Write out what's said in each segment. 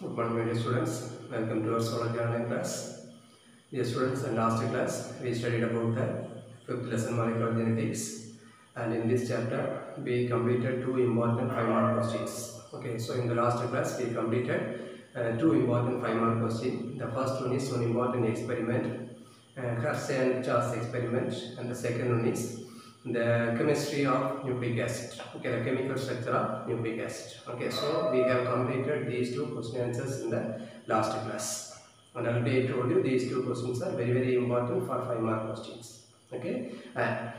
Good morning, my dear students. Welcome to our zoology online class. Dear students, in last class we studied about the fifth lesson molecular genetics, and in this chapter we completed two important 5-mark questions. Okay, so in the last class we completed two important 5-mark questions. The first one is one important experiment, Hershey and Chas experiment, and the second one is the chemistry of nucleic acid. Okay, the chemical structure of nucleic acid. Okay, so we have completed these two question answers in the last class, and already I told you these two questions are very important for 5-mark questions. Okay, and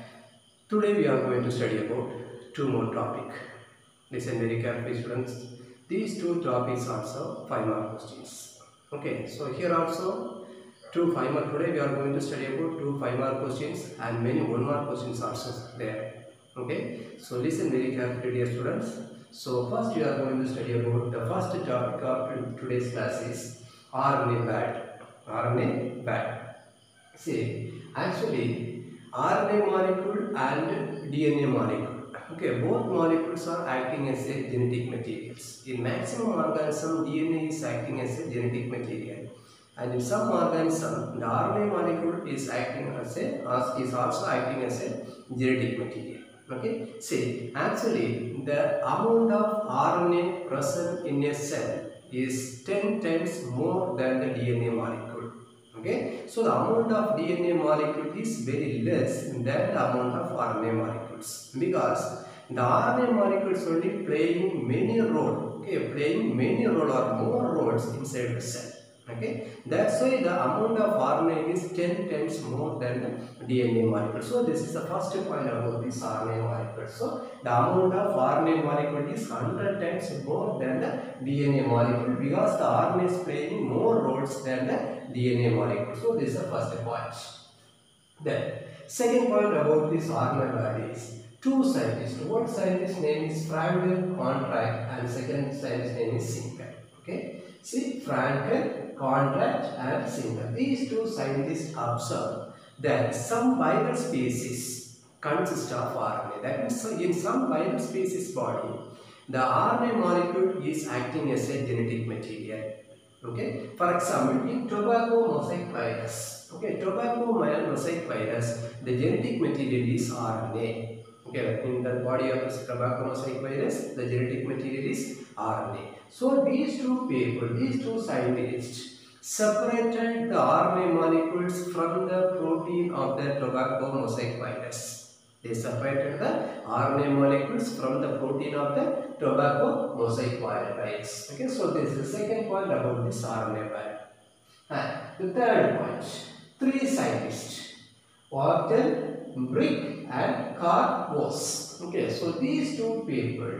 today we are going to study about two more topic. Listen very carefully, students. These two topics also 5-mark questions. Okay, so here also two 5-mark. Today we are going to study about two 5-mark questions and many 1-mark questions also there. Okay, so listen very carefully, dear students. So first we are going to study about the first topic of today's class is RNA band. RNA band. See, actually RNA molecule and DNA molecule. Okay, both molecules are acting as a genetic materials. In maximum organism, DNA is acting as a genetic material, and in some organism, the RNA molecule is also acting as a genetic material. Okay, see, actually the amount of RNA present in a cell is 10 times more than the DNA molecule. Okay, so the amount of DNA molecule is very less than the amount of RNA molecules, because the RNA molecules only playing many role. Okay, playing many role or more roles inside the cell. Okay, that's why the amount of RNA is 10 times more than the DNA molecule. So this is the first point about this RNA molecule. So the amount of RNA molecule is 100 times more than the DNA molecule, because the RNA is playing more roles than the DNA molecule. So this is the first point. Then second point about this RNA band is two scientists. One scientist name is Frankel Contract and second scientist name is Singer. Okay, see, Frankel, Contract and Singer. These two scientists observed that some viral species consist of RNA. That means in some viral species body, the RNA molecule is acting as a genetic material. Okay, for example, in tobacco mosaic virus. Okay, tobacco mosaic virus, the genetic material is RNA. Okay, in the body of this tobacco mosaic virus, the genetic material is RNA. So these two people, these two scientists, separated the RNA molecules from the protein of the tobacco mosaic virus. They separated the RNA molecules from the protein of the tobacco mosaic virus. Okay, so this is the second point about this RNA band. And the third point, three scientists, Wharton, Brick and Carl Woese. Okay, so these two people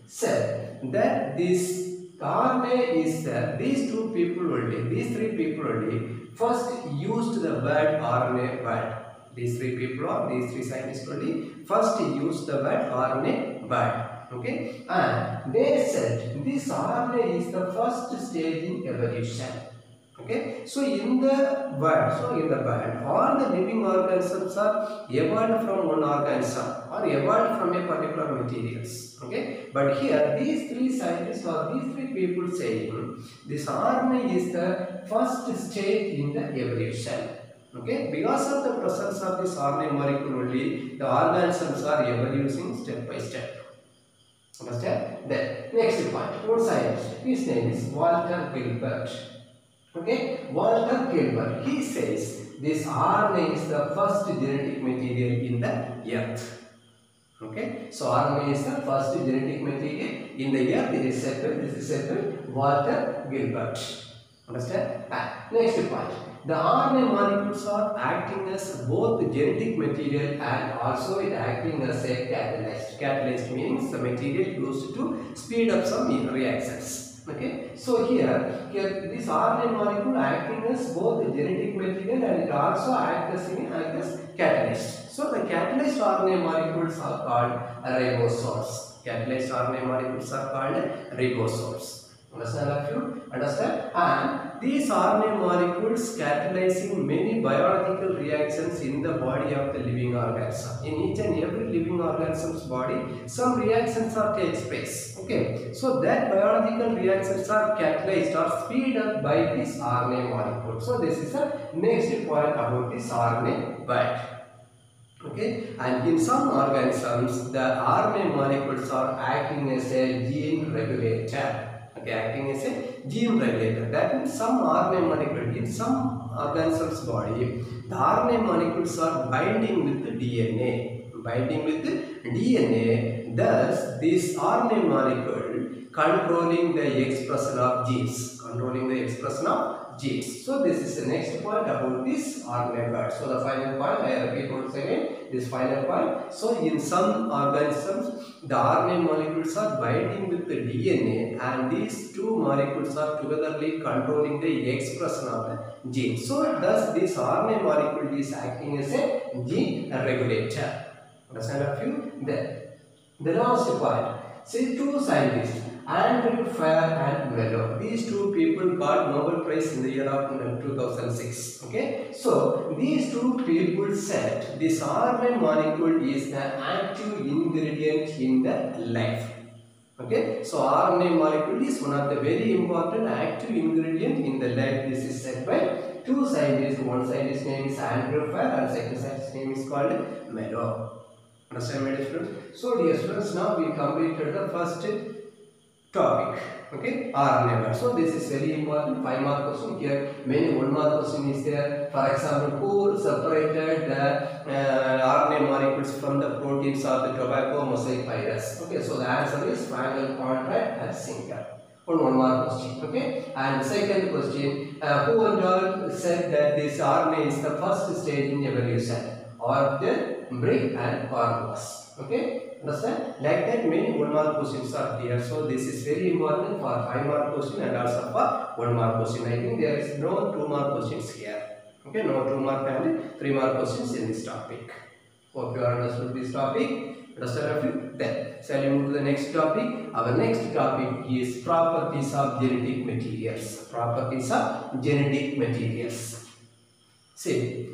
said that this RNA is there. These two people only, these three people only first used the word RNA band. These three people or these three scientists only first used the word RNA band. Okay, and they said this RNA is the first stage in evolution. Okay, so in the band, all the living organisms are evolved from one organism or evolved from a particular materials. Okay, but here these three scientists or these three people saying this RNA is the first stage in the evolution. Okay, because of the presence of this RNA molecule only, the organisms are evolving step by step. Understand? Then next point, one scientist, his name is Walter Gilbert. Okay, Walter Gilbert, he says this RNA is the first genetic material in the earth. Okay, so RNA is the first genetic material in the earth. This is said by Walter Gilbert. Understand? Next point. The RNA molecules are acting as both genetic material and also it acting as a catalyst. Catalyst means the material used to speed up some reactions. Okay, so here this RNA molecule acting as both the genetic material and it also acts as catalyst. So the catalyst RNA molecules are called ribosomes. Catalyst RNA molecules are called ribosomes. Understand of you? Understand? And these RNA molecules catalyzing many biological reactions in the body of the living organism. In each and every living organism's body, some reactions are takes place. Okay. Okay, so that biological reactions are catalyzed or speed up by this RNA molecule. So this is the next point about this RNA bite. Okay, and in some organisms, the RNA molecules are acting as a gene regulator. Okay, acting as a gene regulator. That means some RNA molecule in some organism's body, the RNA molecules are binding with the DNA. Binding with the DNA. Thus, this RNA molecule controlling the expression of genes. Controlling the expression of genes. So this is the next point about this RNA bite. So the final point, I repeat once again, this final point. So in some organisms, the RNA molecules are binding with the DNA, and these two molecules are togetherly controlling the expression of the gene. So thus this RNA molecule is acting as a gene regulator. Understand a few? Then the last point. See, two scientists, Andrew Fair and Mello. These two people got Nobel Prize in the year of 2006. Okay, so these two people said this RNA molecule is the active ingredient in the life. Okay, so RNA molecule is one of the very important active ingredient in the life. This is said by two scientists. One scientist name is Andrew Fair and second scientist name is called Mello. Understand, my dear students? So dear students, now we completed the first topic. Okay, RNA. So this is very important. 5 mark question here. Many 1 mark question is there. For example, who separated the RNA molecules from the proteins of the tobacco mosaic virus? Okay, so the answer is Frankel, Conrad and Singer. 1 mark question. Okay, and second question, who and all said that this RNA is the first stage in evolution? Order, Brick and Corvus. Okay, understand? Like that, many 1 mark questions are there. So this is very important for 5 mark question and also for 1 mark question. I think there is no 2 mark questions here. Okay, no 2 mark and 3 mark questions in this topic. Hope you understood this topic. Understand a few? Then, shall we move to the next topic? Our next topic is properties of genetic materials. Properties of genetic materials. See,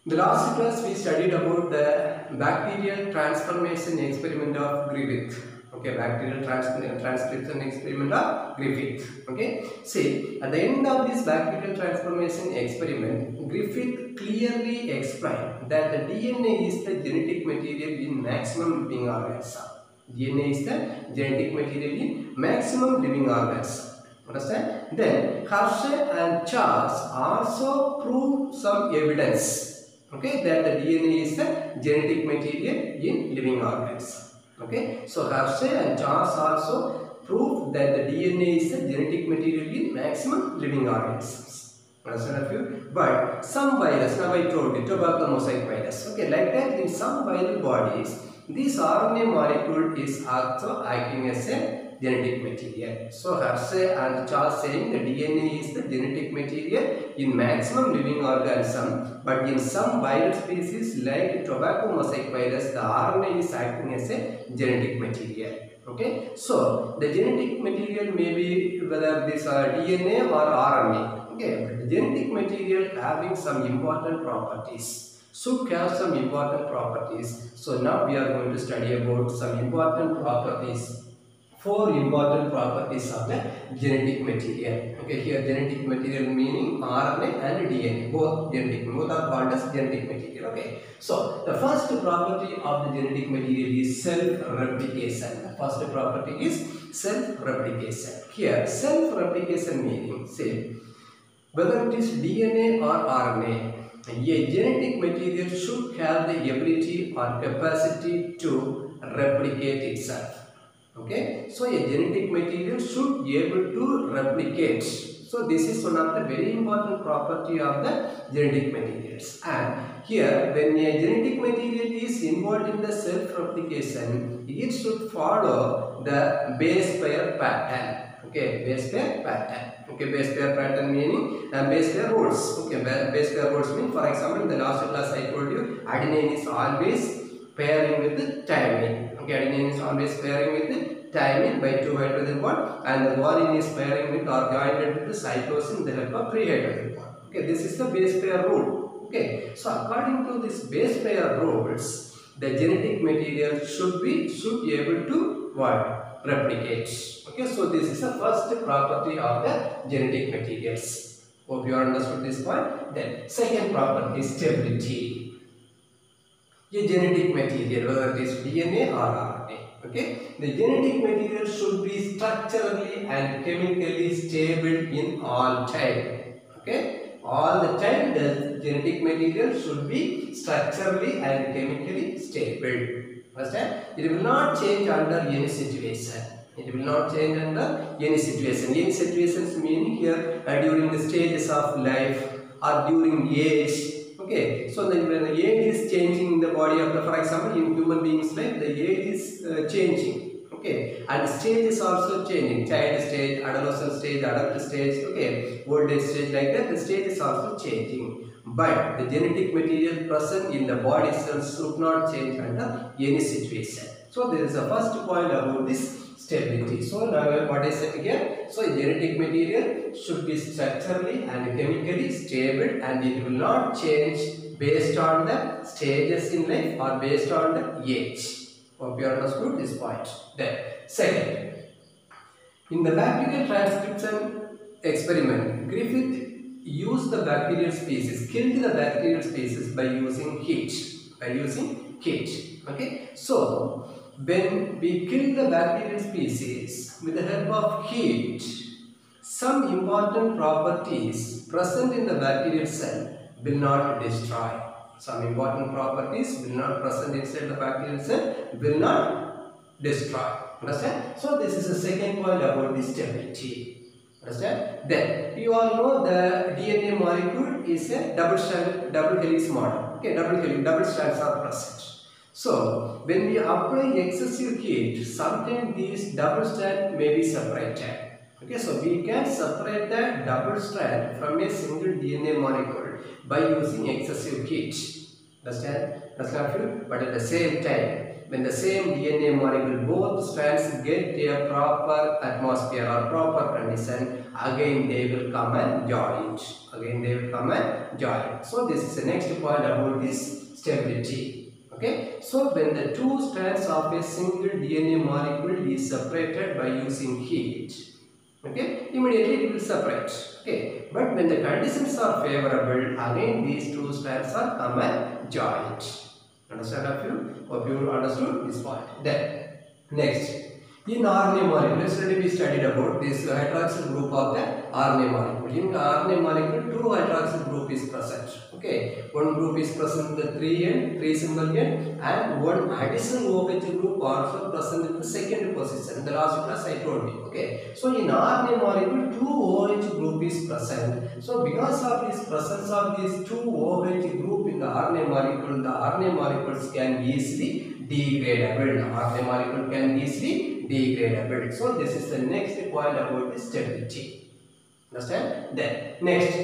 the last class we studied about the bacterial transformation experiment of Griffith. Okay, bacterial transcription experiment of Griffith. Okay, see, at the end of this bacterial transformation experiment, Griffith clearly explained that the DNA is the genetic material in maximum living organisms. DNA is the genetic material in maximum living organisms. Understand? Then Hershey and Charles also proved some evidence. Okay, that the DNA is the genetic material in living organisms. Okay, so Hershey and Charles also proved that the DNA is the genetic material in maximum living organisms. Understand a few? But some virus, now I told you, tobacco mosaic virus. Okay, like that in some viral bodies, this RNA molecule is also acting as a genetic material. So Hershey and Charles saying the DNA is the genetic material in maximum living organism, but in some viral species like tobacco mosaic virus, the RNA is acting as a genetic material. Okay, so the genetic material may be whether this DNA or RNA. Okay, but the genetic material having some important properties. Should have some important properties. So now we are going to study about some important properties. 4 important properties of the genetic material. Okay, here genetic material meaning RNA and DNA, both are called as genetic material. Okay, so the first property of the genetic material is self-replication. The first property is self-replication. Here self-replication meaning, say, whether it is DNA or RNA, a genetic material should have the ability or capacity to replicate itself. Okay, so a genetic material should be able to replicate. So this is one of the very important property of the genetic materials. And here, when a genetic material is involved in the self-replication, it should follow the base pair pattern. Okay, base pair pattern. Okay, base pair pattern meaning base pair rules. Okay, base pair rules mean, for example, in the last class I told you, adenine is always pairing with the thymine. Okay, adenine is always pairing with the thymine by 2 hydrogen bond, and the guanine is pairing with or joined with the cytosine with the help of 3 hydrogen bond. Okay, this is the base pair rule. Okay, so according to this base pair rules, the genetic material should be able to what? replicate. Okay, so this is the first property of the genetic materials. Hope you understood this point. Then second property is stability. A genetic material, whether it is DNA or RNA, okay, the genetic material should be structurally and chemically stable in all time. Okay, all the time the genetic material should be structurally and chemically stable. Understand? It will not change under any situation. It will not change under any situation. Any situations meaning here during the stages of life or during age. Okay, so when the age is changing in the body of the, for example, in human beings' life, the age is changing. Okay, and stage is also changing. Child stage, adolescent stage, adult stage. Okay, old age stage, like that. The stage is also changing. But the genetic material present in the body cells should not change under any situation. So there is a first point about this stability. So now what I said here, so genetic material should be structurally and chemically stable, and it will not change based on the stages in life or based on the age. Hope you understood this point. Then second, in the bacterial transcription experiment, Griffith used the bacterial species, killed the bacterial species by using heat. Okay, so when we kill the bacterial species with the help of heat, some important properties present in the bacterial cell will not destroy. Some important properties will not present inside the bacterial cell, will not destroy. Understand? So this is the second point about the stability. Understand? Then you all know the DNA molecule is a double helix model. Okay, double strands are present. So when we apply excessive heat, sometimes these double strands may be separated. Okay, so we can separate the double strand from a single DNA molecule by using excessive heat. Understand? But at the same time, when the same DNA molecule, both strands get a proper atmosphere or proper condition, again they will come and join. So this is the next point about this stability. Okay, so when the two strands of a single DNA molecule is separated by using heat, okay, immediately it will separate. Okay, but when the conditions are favorable, again these two strands are come and joined. Understand of you? Hope you understood this point. Then next, in RNA molecule, yesterday we studied about this hydroxyl group of the RNA molecule. In RNA molecule, two hydroxyl group is present. Okay, one group is present in the 3 symbol end, and one additional OH group also present in the second position. In the last class I told you. Okay, so in RNA molecule, two OH group is present. So because of this presence of these two OH group in the RNA molecules can easily degradable. RNA molecule can easily degradable. So this is the next point about the stability. Understand? Then next,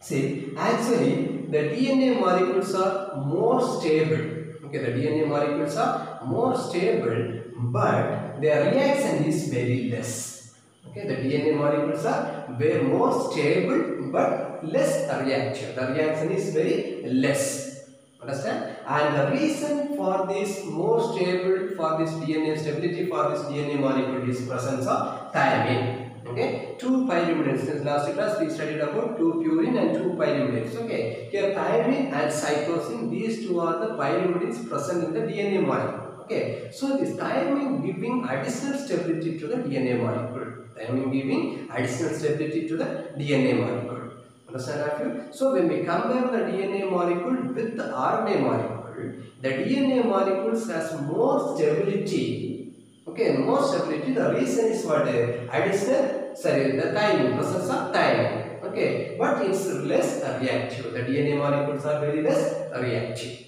see, actually the DNA molecules are more stable. Okay, the DNA molecules are more stable, but their reaction is very less. Okay, the DNA molecules are very more stable but less reaction. The reaction is very less. Understand? And the reason for this more stable, for this DNA stability, for this DNA molecule is presence of thymine. Okay, two pyrimidines. Since last class we studied about two purine and two pyrimidines. Okay, here thymine and cytosine, these two are the pyrimidines present in the DNA molecule. Okay, so this thymine giving additional stability to the DNA molecule. Thymine giving additional stability to the DNA molecule. Understand? So when we compare the DNA molecule with the RNA molecule, the DNA molecules has more stability. Okay, more stability. The reason is what? The thymine, presence of thymine. Okay, but it's less reactive. The DNA molecules are very less reactive.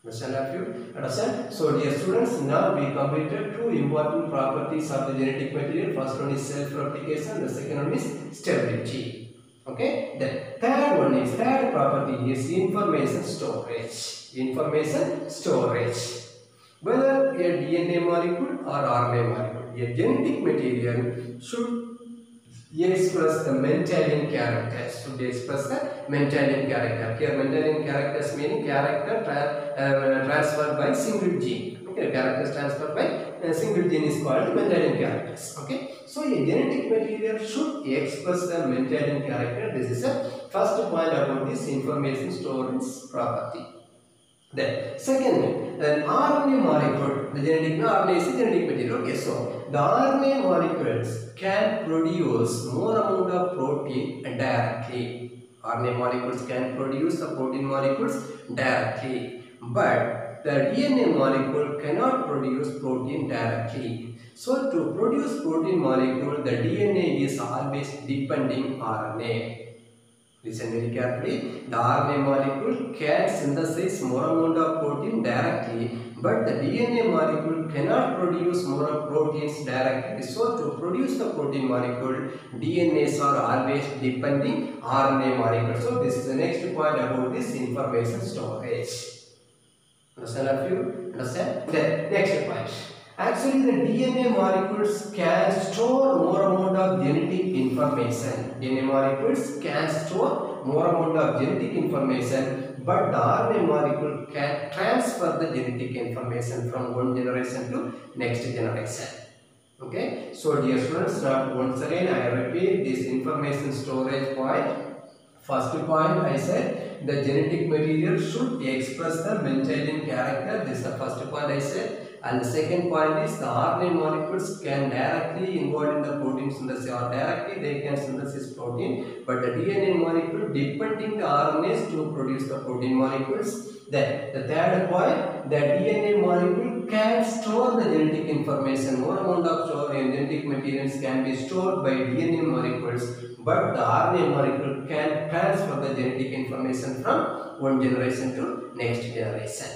Understand? So dear students, now we completed two important properties of the genetic material. First one is self-replication, the second one is stability. Okay, the third property is information storage. Whether a DNA molecule or RNA molecule, a genetic material should express the Mendelian characters. Here Mendelian characters meaning character transferred by single gene. Okay, characters transferred by a single gene is called Mendelian characters. Okay, so a genetic material should express the Mendelian character. This is the first point about this information storage property. Then second, an RNA molecule, the RNA is a genetic material. Okay, so the RNA molecules can produce more amount of protein directly. RNA molecules can produce the protein molecules directly, but the DNA molecule cannot produce protein directly. So to produce protein molecule, the DNA is always depending RNA. Listen very carefully. The RNA molecule can synthesize more amount of protein directly, but the DNA molecule cannot produce more proteins directly. So to produce the protein molecule, DNAs are always depending RNA molecule. So this is the next point about this information storage. Understand a few? Understand? Then next point. Actually, the DNA molecules can store more amount of genetic information. DNA molecules can store more amount of genetic information, but the RNA molecule can transfer the genetic information from one generation to next generation. Okay, so dear students, now once again I repeat this information storage point. First point I said the genetic material should express the Mendelian character. This is the first point I said. And the second point is the RNA molecules can directly involve in the protein synthesis, or directly they can synthesize protein, but the DNA molecule depending the RNAs to produce the protein molecules. Then the third point, the DNA molecule can store the genetic information. More amount of genetic materials can be stored by DNA molecules, but the RNA molecule can transfer the genetic information from one generation to next generation.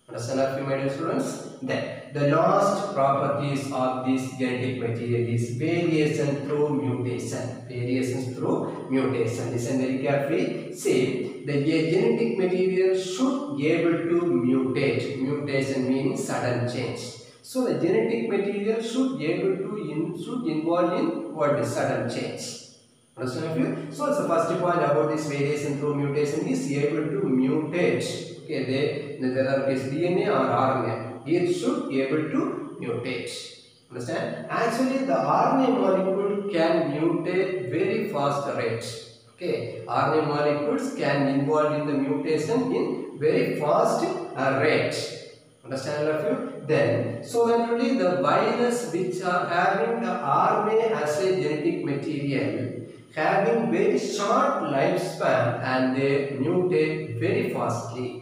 Understand that, my dear students? Then the last properties of this genetic material is variation through mutation. Variations through mutation. Listen very carefully. See, the genetic material should be able to mutate. Mutation means sudden change. So the genetic material should be able to involve in what is sudden change. Understand you? So the first point about this variation through mutation is able to mutate. Okay, whether it is DNA or RNA, it should be able to mutate. Understand? Actually, the RNA molecule can mutate very fast rate. Okay, RNA molecules can involve in the mutation in very fast rate. Understand all of you? Then, so naturally the virus which are having the RNA as a genetic material, having very short lifespan and they mutate very fastly.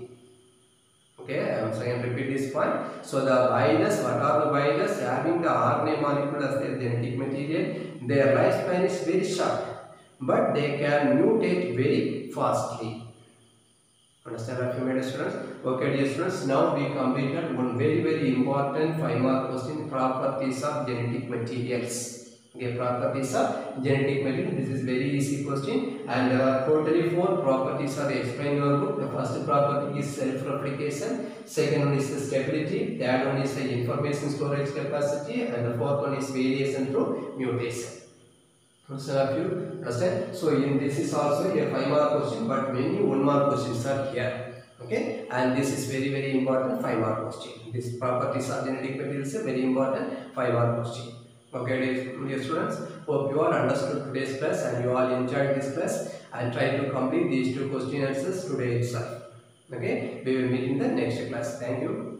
Okay, I am saying repeat this point. So the virus, what are the virus having the RNA molecule as their genetic material, their lifespan is very short, but they can mutate very fastly. Understand that, my dear students? Okay, dear students, now we completed one very important 5-mark question, properties of genetic materials. Okay, properties of genetic material. This is very easy question, and there are totally 4 properties are explained in your book. The first property is self-replication, second one is the stability, third one is the information storage capacity, and the fourth one is variation through mutation. Understand? So in this is also a 5-mark question, but many 1-mark questions are here. Okay, and this is very important 5-mark question. This properties of genetic material is a very important 5-mark question. Okay, dear students, hope you all understood today's class and you all enjoyed this class, and try to complete these 2 question answers today itself. Okay, we will meet in the next class. Thank you.